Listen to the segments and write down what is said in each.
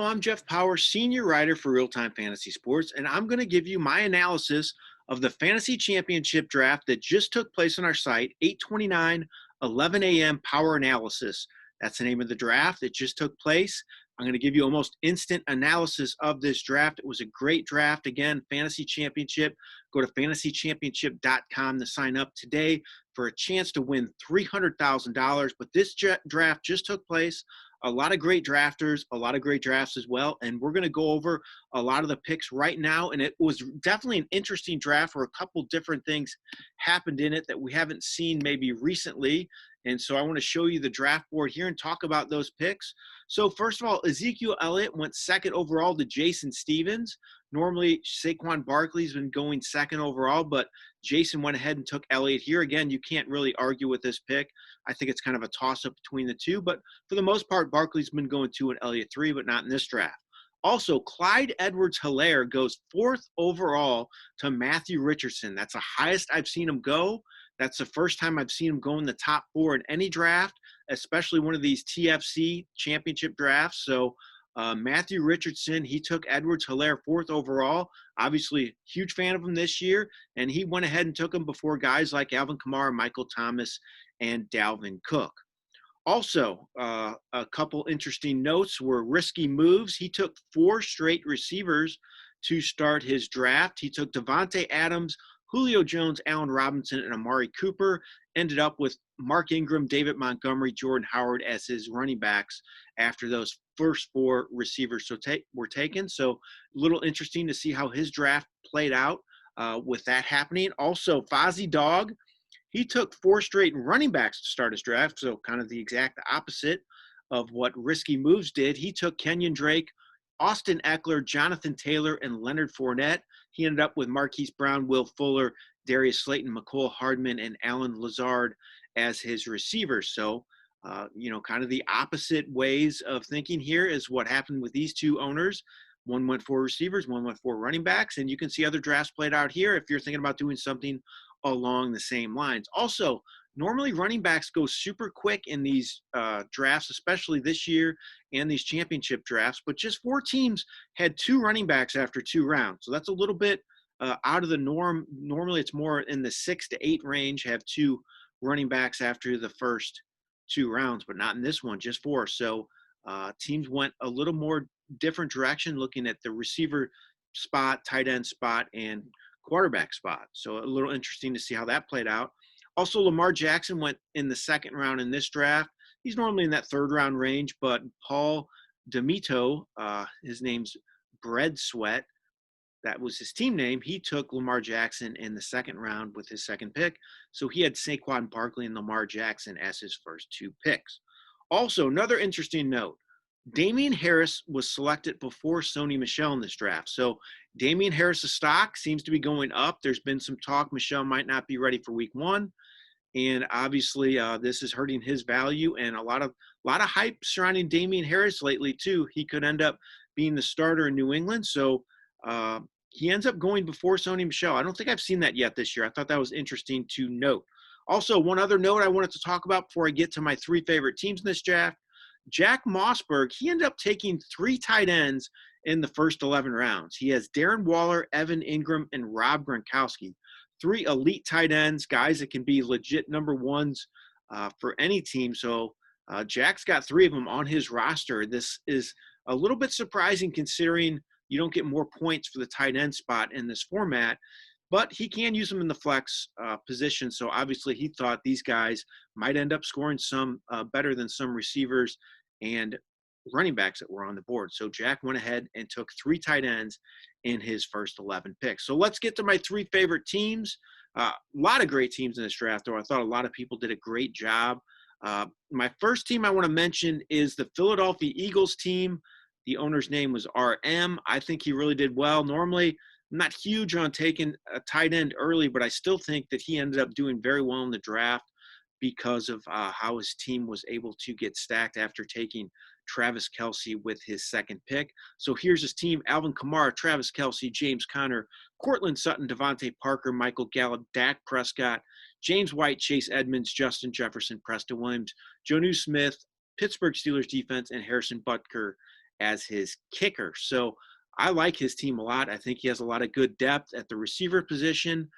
I'm Jeff Paur, senior writer for RealTime Fantasy Sports, and I'm going to give you my analysis of the fantasy championship draft that just took place on our site, 8:29, 11 a.m. Power Analysis. That's the name of the draft. It just took place. I'm going to give you almost instant analysis of this draft. It was a great draft. Again, fantasy championship. Go to fantasychampionship.com to sign up today for a chance to win $300,000. But this draft just took place. A lot of great drafters, a lot of great drafts as well. And we're going to go over a lot of the picks right now. And it was definitely an interesting draft where a couple different things happened in it that we haven't seen maybe recently. And so I want to show you the draft board here and talk about those picks. So first of all, Ezekiel Elliott went second overall to Jason Stevens. Normally, Saquon Barkley's been going second overall, but Jason went ahead and took Elliott here. Again, you can't really argue with this pick. I think it's kind of a toss-up between the two, but for the most part, Barkley's been going 2 and Elliott 3, but not in this draft. Also, Clyde Edwards-Helaire goes fourth overall to Matthew Richardson. That's the highest I've seen him go. That's the first time I've seen him go in the top 4 in any draft, especially one of these TFC championship drafts. So Matthew Richardson, he took Edwards-Helaire fourth overall. Obviously, huge fan of him this year, and he went ahead and took him before guys like Alvin Kamara, Michael Thomas, and Dalvin Cook. Also, a couple interesting notes were risky moves. He took 4 straight receivers to start his draft. He took Devontae Adams, Julio Jones, Allen Robinson, and Amari Cooper. Ended up with Mark Ingram, David Montgomery, Jordan Howard as his running backs after those first 4 receivers were taken. So a little interesting to see how his draft played out with that happening. Also, Fozzie Dog, he took 4 straight running backs to start his draft, so kind of the exact opposite of what risky moves did. He took Kenyon Drake, Austin Eckler, Jonathan Taylor, and Leonard Fournette. He ended up with Marquise Brown, Will Fuller, Darius Slayton, McCole Hardman, and Alan Lazard as his receivers. So, kind of the opposite ways of thinking here is what happened with these 2 owners. One went 4 receivers, one went 4 running backs, and you can see other drafts played out here if you're thinking about doing something along the same lines. Also, normally running backs go super quick in these drafts, especially this year and these championship drafts, but just 4 teams had 2 running backs after 2 rounds. So that's a little bit out of the norm. Normally it's more in the 6 to 8 range, have 2 running backs after the first 2 rounds, but not in this one, just 4. So teams went a little more different direction looking at the receiver spot, tight end spot, and quarterback spot. So a little interesting to see how that played out. Also, Lamar Jackson went in the 2nd round in this draft. He's normally in that 3rd round range, but Paul Demito, his name's Bread Sweat, that was his team name. He took Lamar Jackson in the 2nd round with his 2nd pick. So he had Saquon Barkley and Lamar Jackson as his first 2 picks. Also, another interesting note, Damien Harris was selected before Sony Michel in this draft. So Damien Harris' stock seems to be going up. There's been some talk Michel might not be ready for week 1. And obviously this is hurting his value, and a lot of hype surrounding Damien Harris lately too. He could end up being the starter in New England. So he ends up going before Sony Michel. I don't think I've seen that yet this year. I thought that was interesting to note. Also, one other note I wanted to talk about before I get to my 3 favorite teams in this draft, Jack Mossberg, he ended up taking 3 tight ends in the first 11 rounds. He has Darren Waller, Evan Ingram, and Rob Gronkowski. 3 elite tight ends, guys that can be legit number 1s for any team. So Jack's got 3 of them on his roster. This is a little bit surprising considering you don't get more points for the tight end spot in this format, but he can use them in the flex position. So obviously he thought these guys might end up scoring some better than some receivers and running backs that were on the board. So Jack went ahead and took 3 tight ends in his first 11 picks. So let's get to my 3 favorite teams. A lot of great teams in this draft, though. I thought a lot of people did a great job. My first team I want to mention is the Philadelphia Eagles team. The owner's name was RM. I think he really did well. Normally, I'm not huge on taking a tight end early, but I still think that he ended up doing very well in the draft because of how his team was able to get stacked after taking Travis Kelce with his 2nd pick. So here's his team: Alvin Kamara, Travis Kelce, James Conner, Cortland Sutton, Devontae Parker, Michael Gallup, Dak Prescott, James White, Chase Edmonds, Justin Jefferson, Preston Williams, Jonnu Smith, Pittsburgh Steelers defense, and Harrison Butker as his kicker. So I like his team a lot. I think he has a lot of good depth at the receiver position.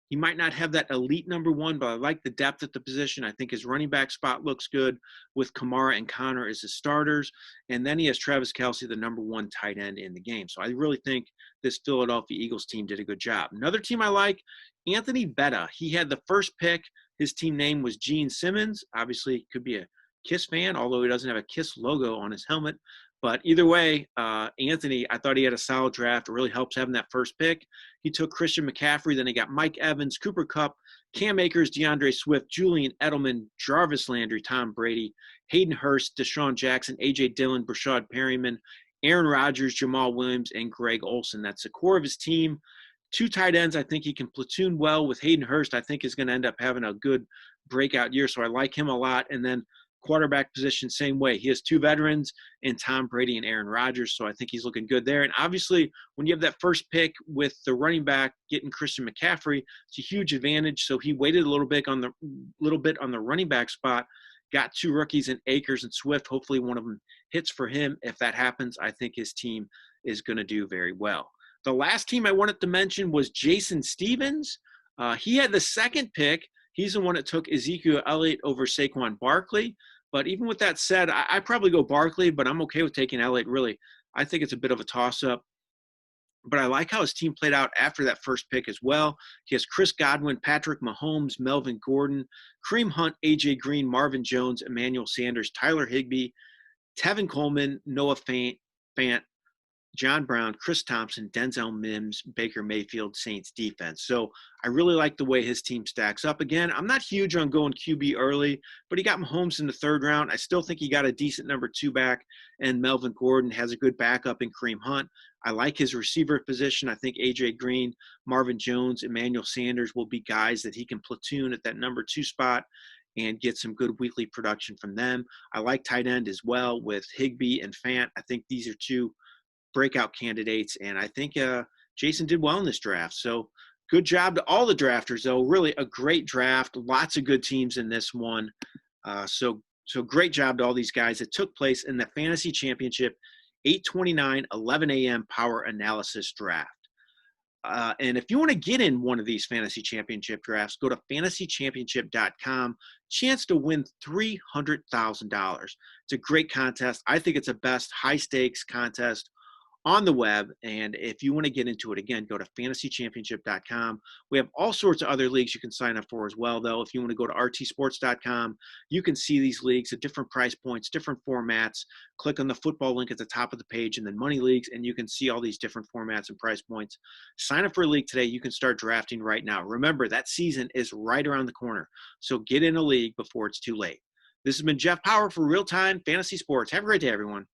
He might not have that elite number one, but I like the depth at the position. I think his running back spot looks good with Kamara and Connor as his starters. And then he has Travis Kelce, the number one tight end in the game. So I really think this Philadelphia Eagles team did a good job. Another team I like, Anthony Betta. He had the first pick. His team name was Gene Simmons. Obviously, he could be a Kiss fan, although he doesn't have a Kiss logo on his helmet. But either way, Anthony, I thought he had a solid draft. It really helps having that first pick. He took Christian McCaffrey. Then he got Mike Evans, Cooper Kupp, Cam Akers, DeAndre Swift, Julian Edelman, Jarvis Landry, Tom Brady, Hayden Hurst, Deshaun Jackson, A.J. Dillon, Brashad Perryman, Aaron Rodgers, Jamal Williams, and Greg Olsen. That's the core of his team. Two tight ends, I think he can platoon well with Hayden Hurst. I think is going to end up having a good breakout year, so I like him a lot. And then quarterback position, same way. He has two veterans in Tom Brady and Aaron Rodgers, so I think he's looking good there. And obviously, when you have that first pick with the running back getting Christian McCaffrey, it's a huge advantage. So he waited a little bit on the running back spot, got two rookies in Akers and Swift. Hopefully, one of them hits for him. If that happens, I think his team is going to do very well. The last team I wanted to mention was Jason Stevens. He had the second pick. He's the one that took Ezekiel Elliott over Saquon Barkley. But even with that said, I probably go Barkley, but I'm okay with taking Elliott, really. I think it's a bit of a toss-up. But I like how his team played out after that first pick as well. He has Chris Godwin, Patrick Mahomes, Melvin Gordon, Kareem Hunt, A.J. Green, Marvin Jones, Emmanuel Sanders, Tyler Higbee, Tevin Coleman, Noah Fant, John Brown, Chris Thompson, Denzel Mims, Baker Mayfield, Saints defense. So I really like the way his team stacks up. Again, I'm not huge on going QB early, but he got Mahomes in the third round. I still think he got a decent number two back, and Melvin Gordon has a good backup in Kareem Hunt. I like his receiver position. I think A.J. Green, Marvin Jones, Emmanuel Sanders will be guys that he can platoon at that number two spot and get some good weekly production from them. I like tight end as well with Higbee and Fant. I think these are two breakout candidates, and I think Jason did well in this draft. So good job to all the drafters, though. Really a great draft. Lots of good teams in this one. So great job to all these guys. It took place in the Fantasy Championship 8/29, 11 a.m. Power Analysis Draft. And if you want to get in one of these Fantasy Championship drafts, go to fantasychampionship.com. Chance to win $300,000. It's a great contest. I think it's the best high-stakes contest on the web. And if you want to get into it, again, go to fantasychampionship.com. We have all sorts of other leagues you can sign up for as well, though. If you want to go to rtsports.com, you can see these leagues at different price points, different formats. Click on the football link at the top of the page and then money leagues, and you can see all these different formats and price points. Sign up for a league today. You can start drafting right now. Remember, that season is right around the corner. So get in a league before it's too late. This has been Jeff Paur for RealTime Fantasy Sports. Have a great day, everyone.